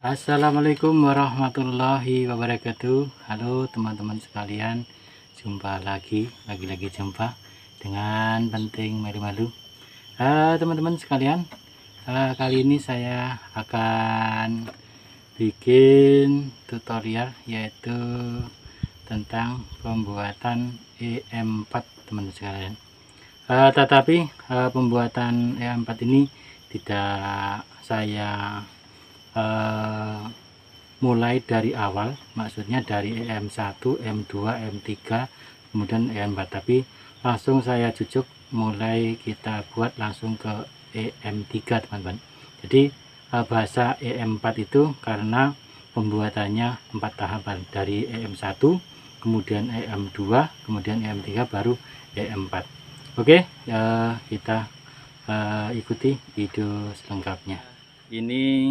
Assalamualaikum warahmatullahi wabarakatuh. Halo teman-teman sekalian, jumpa lagi jumpa dengan Penting Malu-Malu. Teman-teman sekalian, kali ini saya akan bikin tutorial yaitu tentang pembuatan EM4 teman-teman sekalian. Tetapi pembuatan EM4 ini tidak saya mulai dari awal, maksudnya dari EM1, M2, M3, kemudian EM4, tapi langsung saya jujuk mulai kita buat langsung ke EM3 teman-teman. Jadi bahasa EM4 itu karena pembuatannya 4 tahapan, dari EM1 kemudian EM2 kemudian EM3 baru EM4. Oke, kita ikuti video selengkapnya. Ini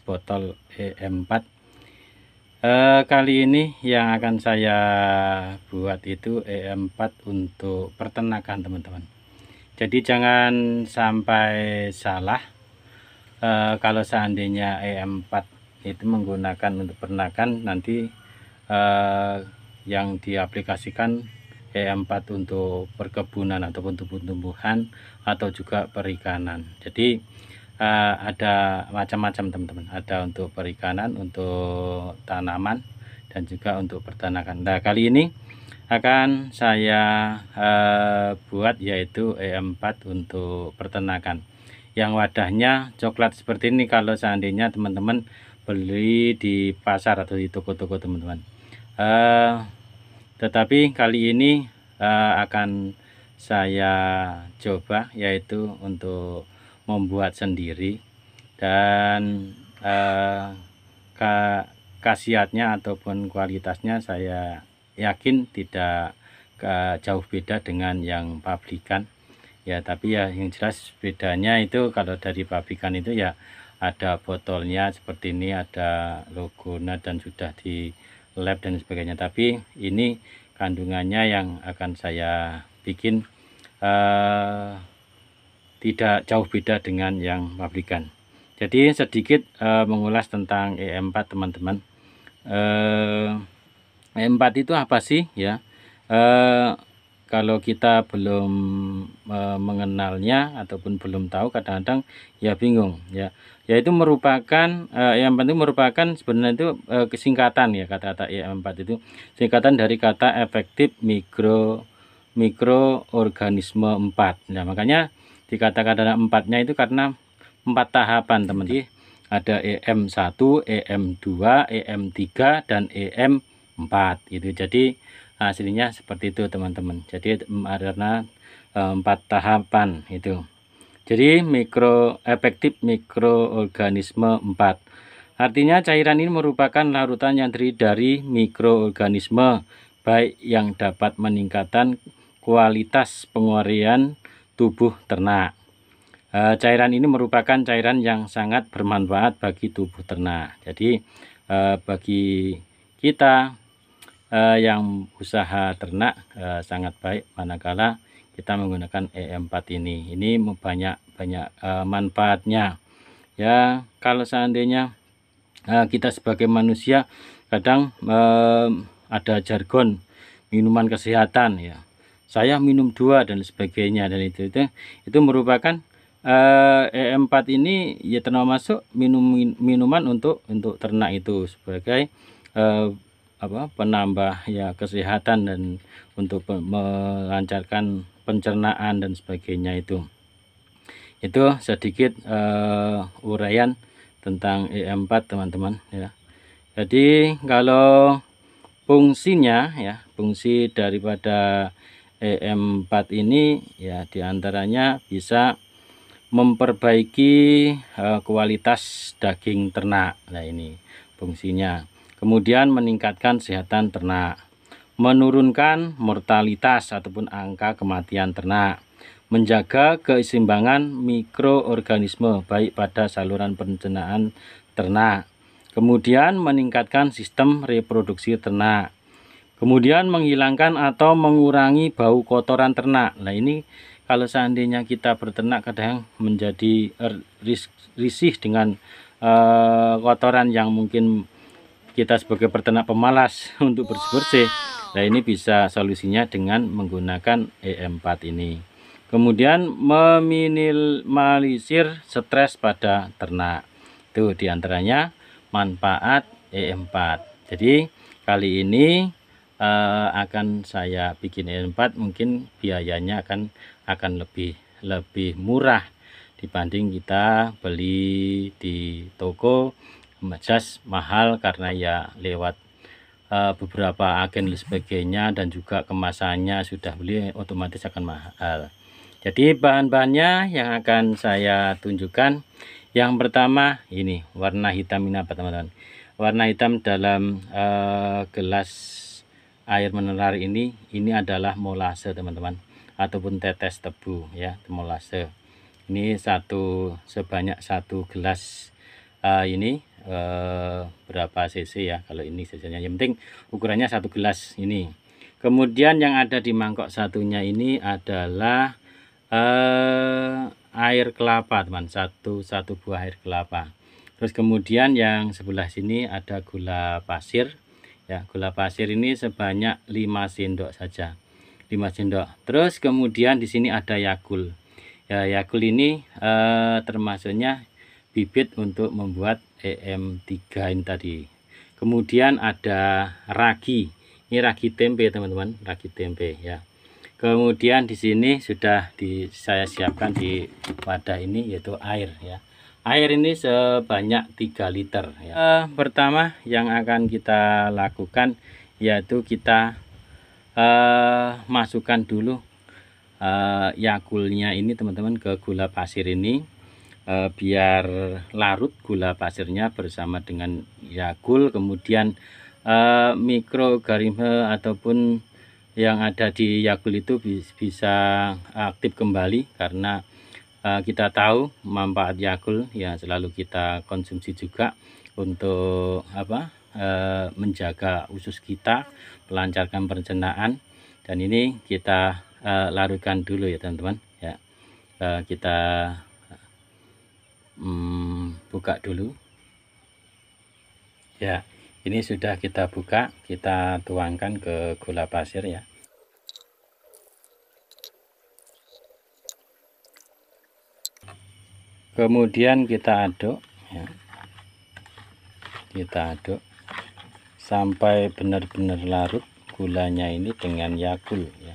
botol EM4. Kali ini yang akan saya buat itu EM4 untuk peternakan teman-teman. Jadi jangan sampai salah, kalau seandainya EM4 itu menggunakan untuk peternakan, nanti yang diaplikasikan EM4 untuk perkebunan ataupun tumbuh-tumbuhan atau juga perikanan. Jadi ada macam-macam teman-teman, ada untuk perikanan, untuk tanaman, dan juga untuk peternakan. Nah, kali ini akan saya buat yaitu EM4 untuk peternakan, yang wadahnya coklat seperti ini kalau seandainya teman-teman beli di pasar atau di toko-toko teman-teman. Tetapi kali ini akan saya coba yaitu untuk membuat sendiri, dan khasiatnya ataupun kualitasnya saya yakin tidak jauh beda dengan yang pabrikan ya. Tapi ya yang jelas bedanya itu kalau dari pabrikan itu ya ada botolnya seperti ini, ada logonya dan sudah di lab dan sebagainya. Tapi ini kandungannya yang akan saya bikin tidak jauh beda dengan yang pabrikan. Jadi sedikit mengulas tentang EM4 teman-teman. EM4 itu apa sih ya? Kalau kita belum mengenalnya ataupun belum tahu, kadang-kadang ya bingung ya. Yaitu merupakan EM4 itu merupakan sebenarnya itu kesingkatan ya, kata-kata EM4 itu singkatan dari kata efektif mikroorganisme 4. Nah, makanya dikatakan ada 4-nya itu karena 4 tahapan teman-teman. Ada EM1, EM2, EM3 dan EM4 itu. Jadi hasilnya seperti itu teman-teman. Jadi karena 4 tahapan itu. Jadi efektif mikroorganisme 4. Artinya cairan ini merupakan larutan yang terdiri dari mikroorganisme baik yang dapat meningkatkan kualitas pengeluaran tubuh ternak. Cairan ini merupakan cairan yang sangat bermanfaat bagi tubuh ternak. Jadi bagi kita yang usaha ternak sangat baik manakala kita menggunakan EM4 ini. Ini banyak manfaatnya ya. Kalau seandainya kita sebagai manusia kadang ada jargon minuman kesehatan ya, saya minum 2 dan sebagainya, dan itu merupakan EM4 ini ya termasuk minuman untuk ternak itu sebagai penambah ya kesehatan dan untuk melancarkan pencernaan dan sebagainya. Itu sedikit uraian tentang EM4 teman-teman ya. Jadi kalau fungsinya ya, fungsi daripada EM4 ini ya diantaranya bisa memperbaiki kualitas daging ternak. Nah, ini fungsinya. Kemudian meningkatkan kesehatan ternak, menurunkan mortalitas ataupun angka kematian ternak, menjaga keseimbangan mikroorganisme baik pada saluran pencernaan ternak, kemudian meningkatkan sistem reproduksi ternak, kemudian menghilangkan atau mengurangi bau kotoran ternak. Nah, ini kalau seandainya kita berternak kadang menjadi risih dengan kotoran yang mungkin kita sebagai peternak pemalas untuk bersih-bersih. Nah, ini bisa solusinya dengan menggunakan EM4 ini. Kemudian meminimalisir stres pada ternak. Itu diantaranya manfaat EM4. Jadi kali ini akan saya bikin EM4, mungkin biayanya akan lebih murah dibanding kita beli di toko, jas mahal karena ya lewat beberapa agen dan sebagainya, dan juga kemasannya sudah beli otomatis akan mahal. Jadi bahan-bahannya yang akan saya tunjukkan, yang pertama ini warna hitam. Ini apa teman-teman? Warna hitam dalam gelas air mineral ini adalah molase teman-teman, ataupun tetes tebu ya, molase. Ini sebanyak 1 gelas ini berapa cc ya, kalau ini cc-nya, yang penting ukurannya 1 gelas ini. Kemudian yang ada di mangkok satunya ini adalah air kelapa teman, satu buah air kelapa. Terus kemudian yang sebelah sini ada gula pasir ya, gula pasir ini sebanyak 5 sendok saja, 5 sendok. Terus kemudian di sini ada Yakult ya, Yakult ini termasuknya bibit untuk membuat EM3 ini tadi. Kemudian ada ragi, ini ragi tempe teman-teman, ragi tempe ya. Kemudian di sini sudah saya siapkan di wadah ini, yaitu air ya. Air ini sebanyak 3 liter ya. Pertama yang akan kita lakukan yaitu kita masukkan dulu Yakultnya ini teman-teman ke gula pasir ini, biar larut gula pasirnya bersama dengan Yakult. Kemudian mikroorganisme ataupun yang ada di Yakult itu bisa aktif kembali, karena kita tahu manfaat Yakult ya, selalu kita konsumsi juga untuk menjaga usus kita, melancarkan pencernaan. Dan ini kita larutkan dulu ya teman-teman ya. Kita buka dulu ya. Ini sudah kita buka, kita tuangkan ke gula pasir ya. Kemudian kita aduk ya. Kita aduk sampai benar-benar larut gulanya ini dengan Yakult ya.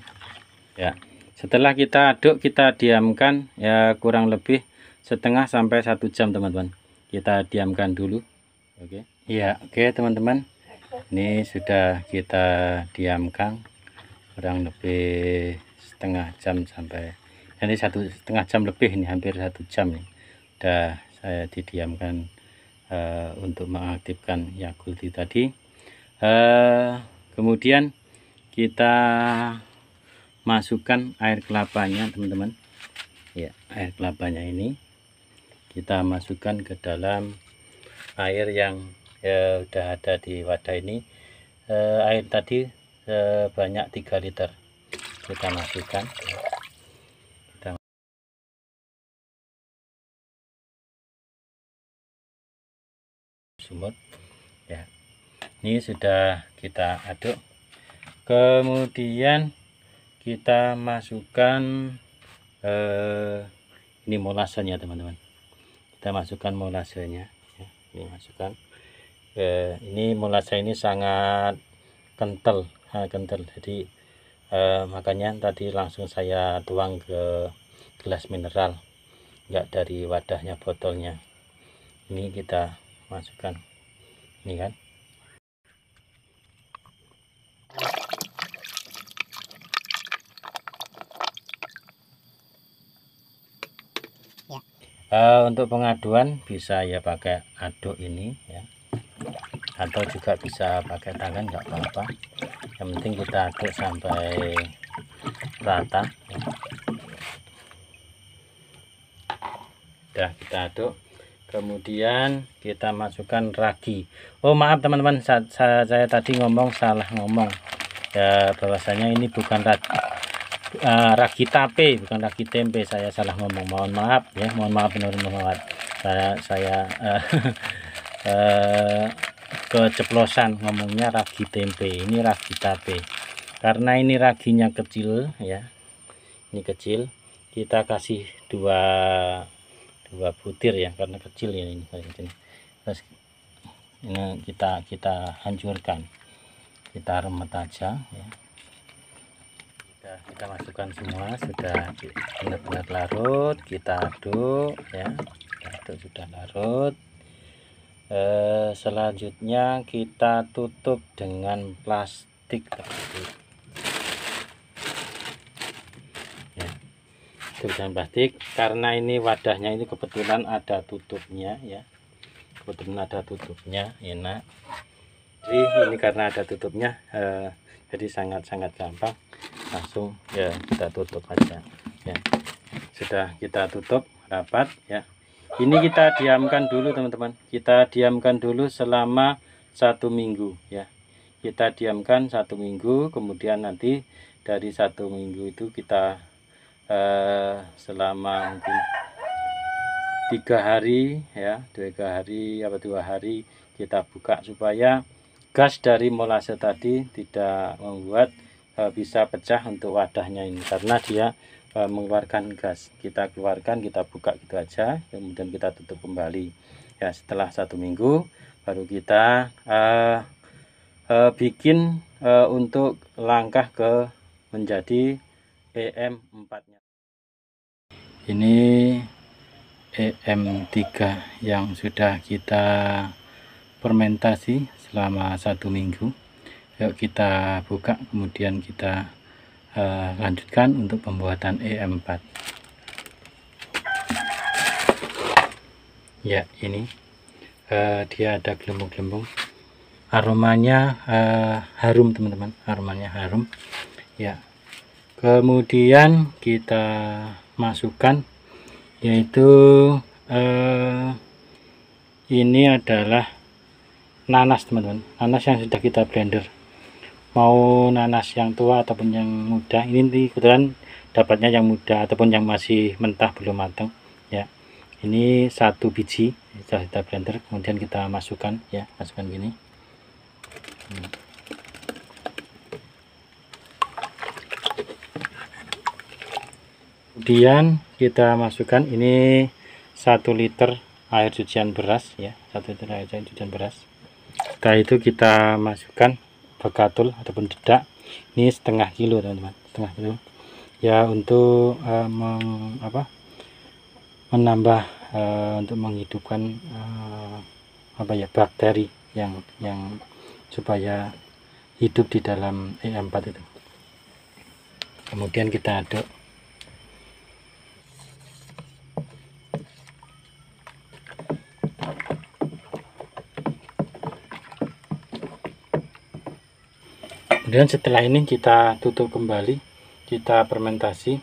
Ya. Setelah kita aduk, kita diamkan ya kurang lebih setengah sampai 1 jam teman-teman. Kita diamkan dulu. Oke. Ya, oke teman-teman. Ini sudah kita diamkan kurang lebih setengah jam sampai, ini 1,5 jam lebih, ini hampir 1 jam nih. Sudah saya didiamkan untuk mengaktifkan Yakult tadi. Kemudian kita masukkan air kelapanya teman-teman ya. Air kelapanya ini kita masukkan ke dalam air yang udah ada di wadah ini. Air tadi sebanyak 3 liter kita masukkan. Sumur ya, ini sudah kita aduk. Kemudian kita masukkan ini molasenya teman-teman. Kita masukkan molasenya ya. Ini masukkan ini molase ini sangat kental, jadi makanya tadi langsung saya tuang ke gelas mineral, enggak dari wadahnya, botolnya. Ini kita masukkan ini kan. Untuk pengaduan bisa ya pakai aduk ini ya, atau juga bisa pakai tangan, enggak apa-apa. Yang penting kita aduk sampai rata ya. Udah kita aduk. Kemudian kita masukkan ragi. Oh maaf teman-teman, saya tadi salah ngomong ya, bahwasanya ini bukan ragi tape, bukan ragi tempe. Saya salah ngomong, mohon maaf ya, mohon maaf benar-benar. saya keceplosan ngomongnya ragi tempe. Ini ragi tape. Karena ini raginya kecil ya, ini kecil, kita kasih dua butir ya, karena kecil ya ini. Terus ini kita hancurkan, kita remet aja ya. Kita masukkan semua, sudah benar-benar larut, kita aduk ya. Aduk sudah larut. Selanjutnya kita tutup dengan plastik tersebut ya, dengan plastik, karena ini wadahnya ini kebetulan ada tutupnya ya, kebetulan ada tutupnya, enak. Jadi ini karena ada tutupnya, jadi sangat-sangat gampang, langsung ya kita tutup aja ya. Sudah kita tutup rapat ya. Ini kita diamkan dulu teman-teman, kita diamkan dulu selama 1 minggu ya. Kita diamkan 1 minggu, kemudian nanti dari 1 minggu itu kita selama mungkin 3 hari ya, 2 hari apa 2 hari kita buka supaya gas dari molase tadi tidak membuat bisa pecah untuk wadahnya ini, karena dia mengeluarkan gas. Kita keluarkan, kita buka gitu aja, kemudian kita tutup kembali ya. Setelah 1 minggu baru kita bikin untuk langkah ke menjadi EM4 nya. Ini EM3 yang sudah kita fermentasi selama 1 minggu. Yuk kita buka, kemudian kita lanjutkan untuk pembuatan EM4 ya. Ini dia ada gelembung-gelembung, aromanya harum teman-teman, aromanya harum ya. Kemudian kita masukkan, yaitu ini adalah nanas teman-teman, nanas yang sudah kita blender. Mau nanas yang tua ataupun yang muda, ini kebetulan dapatnya yang muda ataupun yang masih mentah belum matang ya. Ini 1 biji sudah kita blender, kemudian kita masukkan ya, masukkan gini. Kemudian kita masukkan ini 1 liter air cucian beras ya, 1 liter air cucian beras. Setelah itu kita masukkan bekatul ataupun dedak, ini setengah kilo teman-teman, setengah kilo ya, untuk menambah untuk menghidupkan bakteri yang supaya hidup di dalam EM4 itu. Kemudian kita aduk. Kemudian setelah ini kita tutup kembali, kita fermentasi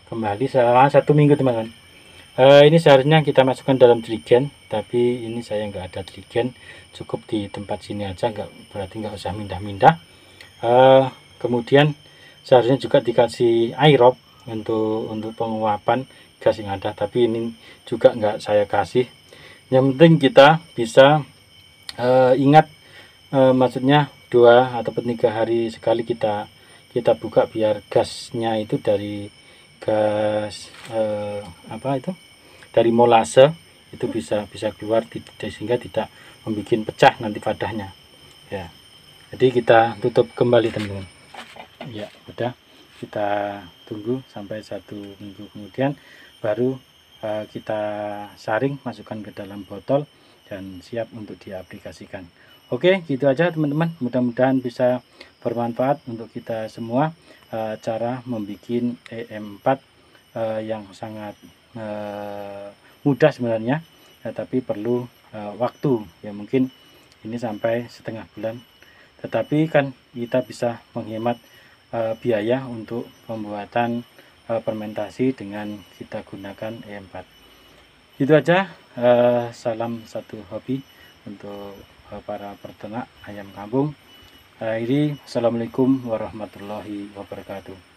kembali selama 1 minggu teman-teman. Ini seharusnya kita masukkan dalam jerigen, tapi ini saya nggak ada jerigen, cukup di tempat sini aja, berarti nggak usah mindah-mindah. Kemudian seharusnya juga dikasih aerop untuk penguapan gas yang ada, tapi ini juga nggak saya kasih. Yang penting kita bisa ingat, maksudnya 2 ataupun 3 hari sekali kita buka, biar gasnya itu dari gas dari molase itu bisa keluar, sehingga tidak membuat pecah nanti wadahnya ya. Jadi kita tutup kembali teman-teman ya. Udah, kita tunggu sampai 1 minggu kemudian baru kita saring, masukkan ke dalam botol dan siap untuk diaplikasikan. Oke, gitu aja teman-teman, mudah-mudahan bisa bermanfaat untuk kita semua, cara membuat EM4 yang sangat mudah sebenarnya, tapi perlu waktu ya, mungkin ini sampai setengah bulan, tetapi kan kita bisa menghemat biaya untuk pembuatan fermentasi dengan kita gunakan EM4. Itu aja, salam satu hobi untuk para peternak ayam kampung. Assalamualaikum warahmatullahi wabarakatuh.